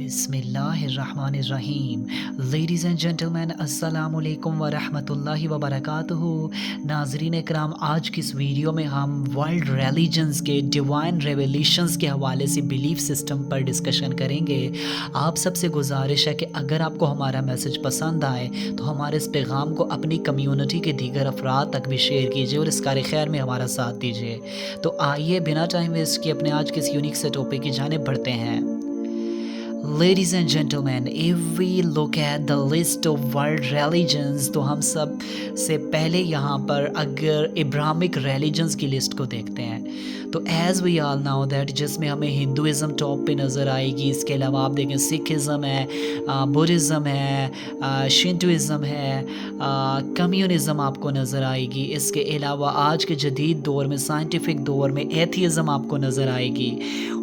बिस्मिल्लाहिर्रहमानिर्रहीम। Ladies and gentleman, अस्सलाम वालेकुम व रहमतुल्लाहि व बरकातुहू। नाज़रीन इकराम, आज की इस वीडियो में हम वर्ल्ड रिलीजन्स के डिवाइन रेवलेशंस के हवाले से बिलीफ सिस्टम पर डिस्कशन करेंगे। आप सबसे गुजारिश है कि अगर आपको हमारा मैसेज पसंद आए तो हमारे इस पैगाम को अपनी कम्युनिटी के दीगर अफराद तक भी शेयर कीजिए और इस कार खैर में हमारा साथ दीजिए। तो आइए बिना टाइम वेस्ट किए अपने आज के इस यूनिक से टॉपिक की जानिब बढ़ते हैं। Ladies and gentlemen, if we look at the list of world religions, तो हम सब से पहले यहाँ पर अगर इब्राहिमिक रिलीजन्स की लिस्ट को देखते हैं तो as we all know that जिसमें हमें हिंदुज़म टॉप पे नज़र आएगी। इसके अलावा आप देखें सिखिज़म है, बुद्धिज़्म है, शिंटोइज़म है, कम्युनिज़म आपको नज़र आएगी। इसके अलावा आज के जदीद दौर में साइंटिफिक दौर में एथियज़म आपको नज़र आएगी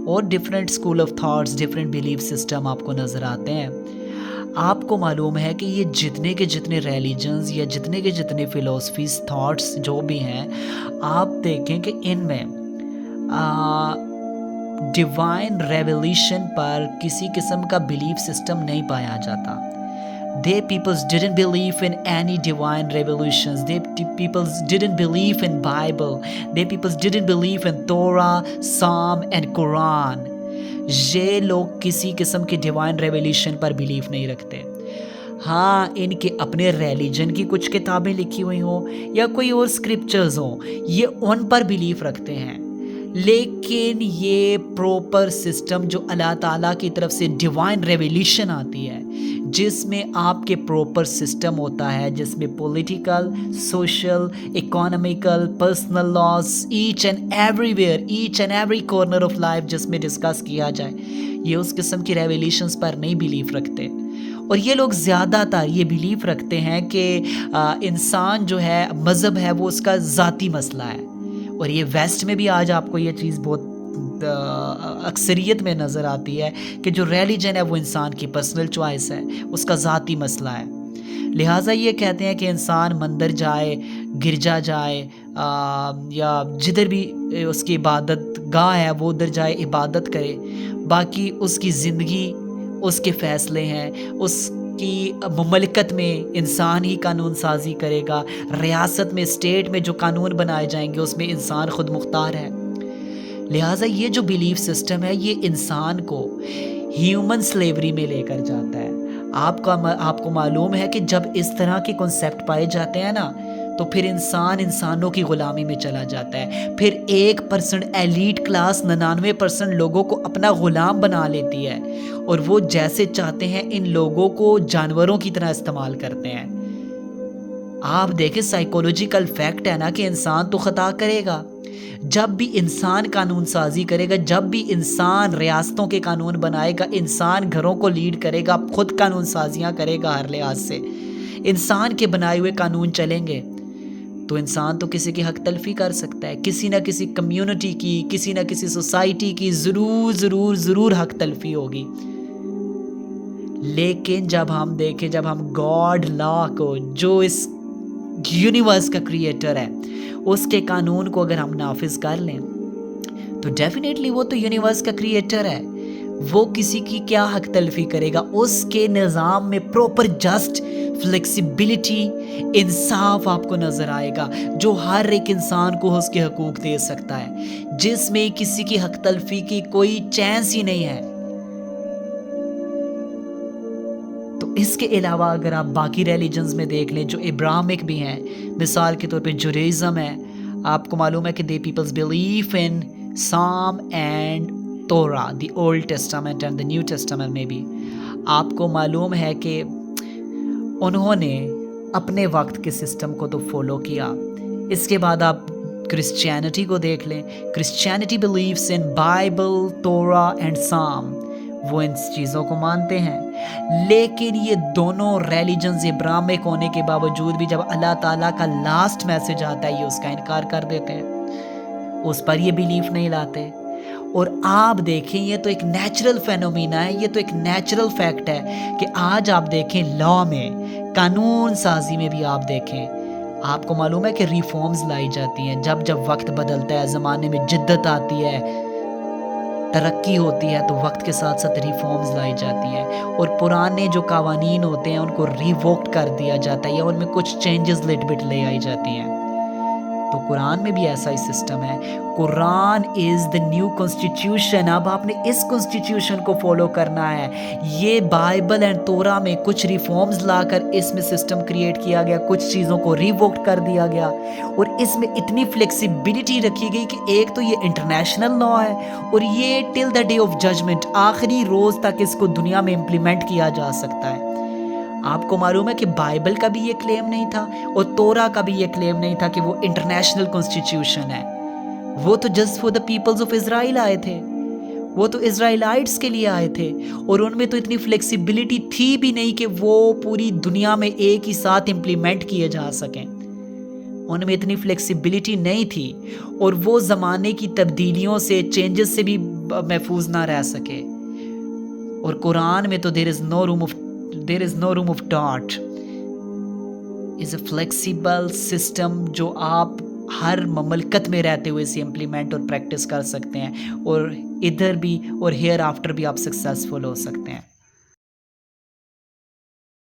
और different school of thoughts, different belief system आपको नज़र आते हैं। आपको मालूम है कि ये जितने के जितने रिलीजन्स या जितने के जितने फ़िलोसफीज़, थॉट्स जो भी हैं, आप देखें कि इनमें डिवाइन रेवलेशन पर किसी किस्म का बिलीफ सिस्टम नहीं पाया जाता। They peoples didn't believe in any divine revelations. They peoples didn't believe in Bible. They peoples didn't believe in Torah, Psalm and Quran. ये लोग किसी किस्म के डिवाइन रेवलेशन पर बिलीव नहीं रखते। हाँ, इनके अपने रिलीजन की कुछ किताबें लिखी हुई हों या कोई और स्क्रिप्चर्स हों, ये उन पर बिलीव रखते हैं, लेकिन ये प्रॉपर सिस्टम जो अल्लाह ताला की तरफ से डिवाइन रेवलेशन आती है, जिसमें आपके प्रॉपर सिस्टम होता है, जिसमें political, social, economical, personal laws, each and everywhere, each and every corner of life जिसमें डिस्कस किया जाए, ये उस किस्म की रेवलेशंस पर नहीं बिलीव रखते। और ये लोग ज़्यादातर ये बिलीव रखते हैं कि इंसान जो है, मज़हब है, वो उसका ज़ाती मसला है। और ये वेस्ट में भी आज आपको ये चीज़ बहुत अक्सरियत में नज़र आती है कि जो रिलीजन है वो इंसान की पर्सनल चॉइस है, उसका ज़ाती मसला है। लिहाजा ये कहते हैं कि इंसान मंदिर जाए, गिरजा जाए, या जिधर भी उसकी इबादत गाह है वो उधर जाए, इबादत करे। बाकी उसकी ज़िंदगी, उसके फ़ैसले हैं, उसकी ममलकत में इंसान ही कानून साजी करेगा। रियासत में, स्टेट में जो कानून बनाए जाएंगे उसमें इंसान खुद मुख्तार है। लिहाजा ये जो बिलीफ सिस्टम है ये इंसान को ह्यूमन स्लेवरी में लेकर जाता है। आपको मालूम है कि जब इस तरह के कॉन्सेप्ट पाए जाते हैं ना, तो फिर इंसान इंसानों की ग़ुलामी में चला जाता है। फिर 1% एलीट क्लास 99% लोगों को अपना ग़ुलाम बना लेती है और वो जैसे चाहते हैं इन लोगों को जानवरों की तरह इस्तेमाल करते हैं। आप देखें, साइकोलॉजिकल फैक्ट है ना कि इंसान तो ख़ता करेगा। जब भी इंसान कानून साजी करेगा, जब भी इंसान रियासतों के कानून बनाएगा, इंसान घरों को लीड करेगा, खुद कानून साजियाँ करेगा, हर लिहाज से इंसान के बनाए हुए कानून चलेंगे, तो इंसान तो किसी की हक तलफी कर सकता है, किसी ना किसी कम्युनिटी की, किसी ना किसी सोसाइटी की ज़रूर हक तलफी होगी। लेकिन जब हम देखें, जब हम गॉड लॉ को, जो इस यूनिवर्स का क्रिएटर है, उसके कानून को अगर हम नाफिज कर लें, तो डेफिनेटली वो तो यूनिवर्स का क्रिएटर है, वो किसी की क्या हक तलफी करेगा। उसके निज़ाम में प्रॉपर जस्ट फ्लेक्सिबिलिटी, इंसाफ आपको नज़र आएगा, जो हर एक इंसान को उसके हकूक़ दे सकता है, जिसमें किसी की हक तलफी की कोई चांस ही नहीं है। तो इसके अलावा अगर आप बाकी रिलीजन्स में देख लें जो इब्राहिमिक भी हैं, मिसाल के तौर पे जुडाइज़म है, आपको मालूम है कि दे पीपल्स बिलीव इन साम एंड तोरा, the old testament and the new testament में भी। आपको मालूम है कि उन्होंने अपने वक्त के सिस्टम को तो फॉलो किया। इसके बाद आप क्रिश्चियनिटी को देख लें, क्रिश्चियनिटी बिलीव्स इन बाइबल, तोरा एंड साम, वो इन चीज़ों को मानते हैं। लेकिन ये दोनों रिलीजन्स इब्राहिमिक होने के बावजूद भी जब अल्लाह ताला का लास्ट मैसेज आता है, ये उसका इनकार कर देते हैं, उस पर ये बिलीफ नहीं लाते। और आप देखें, ये तो एक नेचुरल फेनोमेना है, ये तो एक नेचुरल फैक्ट है कि आज आप देखें लॉ में, कानून साजी में भी आप देखें, आपको मालूम है कि रिफॉर्म्स लाई जाती हैं। जब जब वक्त बदलता है, ज़माने में जिद्दत आती है, ترقی ہوتی ہے تو وقت کے ساتھ ساتھ ریفارمز لائی جاتی ہیں اور پرانے جو قوانین ہوتے ہیں ان کو ریووکڈ کر دیا جاتا ہے یا ان میں کچھ چینجز لٹ بٹ لے آئی جاتی ہیں. تو قرآن میں بھی ایسا ہی سسٹم ہے. قرآن از دا نیو کانسٹیٹیوشن. اب آپ نے اس کانسٹیٹیوشن کو فالو کرنا ہے. یہ بائبل اینڈ تورا میں کچھ ریفارمز لا کر اس میں سسٹم کریٹ کیا گیا, کچھ چیزوں کو ریووکڈ کر دیا گیا اور اس میں اتنی فلیکسیبلٹی رکھی گئی کہ ایک تو یہ انٹرنیشنل لا ہے اور یہ ٹل دا ڈے آف ججمنٹ, آخری روز تک اس کو دنیا میں امپلیمنٹ کیا جا سکتا ہے. آپ کو معلوم ہے کہ بائبل کا بھی یہ کلیم نہیں تھا اور تورا کا بھی یہ کلیم نہیں تھا کہ وہ انٹرنیشنل کانسٹیٹیوشن ہے. وہ تو just for the peoples of Israel آئے تھے, وہ تو اسرائیلائٹس کے لیے آئے تھے اور ان میں تو اتنی فلیکسیبلٹی تھی بھی نہیں کہ وہ پوری دنیا میں ایک ہی ساتھ امپلیمنٹ کیے جا سکیں. ان میں اتنی فلیکسیبلٹی نہیں تھی اور وہ زمانے کی تبدیلیوں سے, چینجز سے بھی محفوظ نہ رہ سکے. اور قرآن میں تو there is no room of doubt. is a flexible system جو آپ ہر مملکت میں رہتے ہوئے اسے امپلیمنٹ اور پریکٹس کر سکتے ہیں اور ادھر بھی اور ہیئر آفٹر بھی آپ سکسیسفل ہو سکتے ہیں.